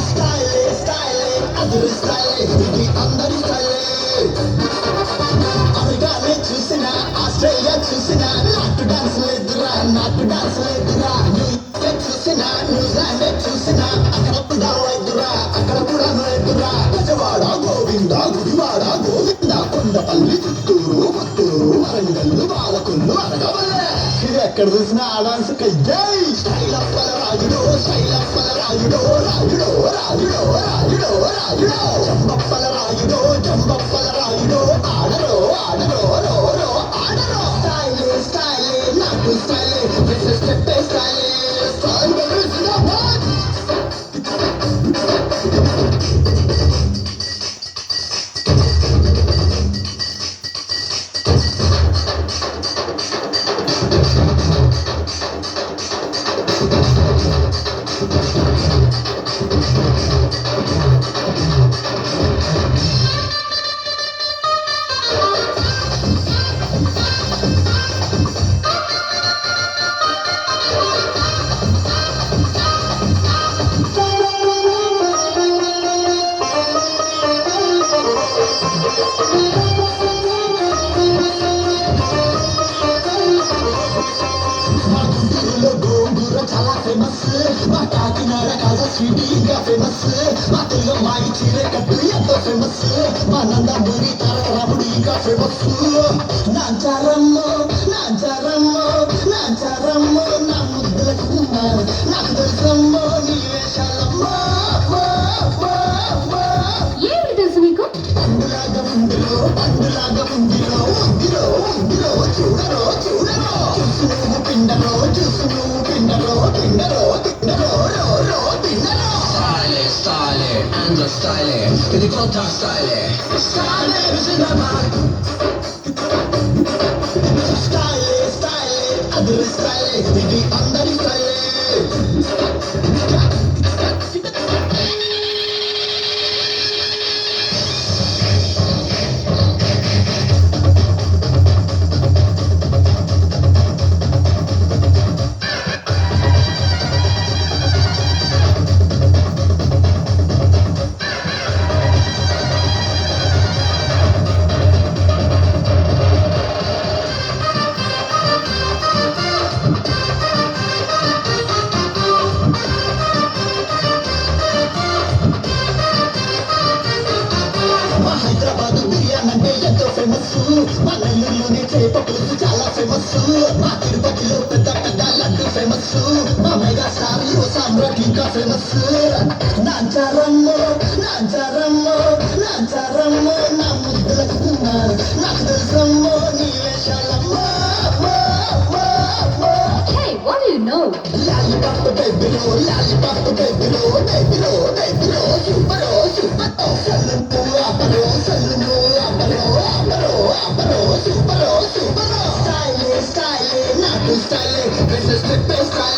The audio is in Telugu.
స్టైలే స్టైలే అదురు స్టైలే ఇది అందరి స్టైలే అమెరికానే చూసినా ఆస్ట్రేలియా చూసినా నాకు డాన్స్ లేదురా న్యూయార్క్ చూసినా న్యూజిలాండ్ చూసినా అక్కడ కూడా లేదురా గజవాడ గోవింద గుడివాడ గోవింద కొండపల్లి చిత్తూరు పుత్తూరు వరంగల్లు బాలకొల్లు అనగవల్లే ఇది ఎక్కడ చూసినా ఆ డాన్స్ కయ్యై స్టైల్ అప్పల రాయుడో స్టైల్ అప్పల రాయుడో రాయుడో రాయుడో రాయుడో రాయుడో జంబప్పల రాయుడో జంబప్పల రాయుడో ఆడరో ఆడరో రో రో ఆడరో స్టైలే స్టైలే నాకు స్టైలే స్టెప్ స్టైలే స్టైల్ జిందాబాద్ మా గుంటూరులో గోంగూర చాలా ఫేమస్ మా కాకినాడ కాజా స్వీట్ ఇంకా ఫేమస్ మా తెలుగు మాయి చీర కట్టు ఎంతో ఫేమస్ మా నందమూరి తారక రాముడు ఇంకా ఫేమస్ నాంచారమ్మో నాంచారమ్మో నాంచారమ్మో నా ముద్దుల కుమ్మ నాకు తెలుసమ్మో నీ వేషాలమ్మో ఏమిటి తెలుసు నీకు? పండులాగా ముందులో పండులాగా ముందులో ముందులో ముందులో చూడరో చూడరో చూసు నువ్వు పిండరో చూసు నువ్వు పిండరో పిండరో పిండరో రో రో పిండరో Style, style, and style, ఇది కొత్త style. స్టైలే జిందాబాద్ స్టైలే స్టైలే అదురు స్టైలే ఇది అందరి స్టైలే మా హైదరాబాద్ బిర్యానీ అంటే ఎంతో ఫేమస్ మా నెల్లూరులోనే చేప పులుసు చాలా ఫేమస్ మా తిరుపతిలో పెద్ద పెద్ద లడ్డు ఫేమస్ మా మెగా స్టార్ యువ సామ్రాట్ ఇంకా ఫేమస్ నాంచారమ్మో నాంచారమ్మో నాంచారమ్మో నా ముద్దుల కుమ్మ నాకు తెలుసమ్మో నీ వేషాలమ్మో Hey, what do you know? Lollipop బేబీలో లాలిపాప్ బేబీలో బేబీలో బేబీలో సూపరో సూపరో సల్లును ఆపరో సల్లును ఆపరో ఆపరో ఆపరో సూపరో సూపరో స్టైలే స్టైలే నాకు స్టైలే దిస్ ఇస్ స్టైల్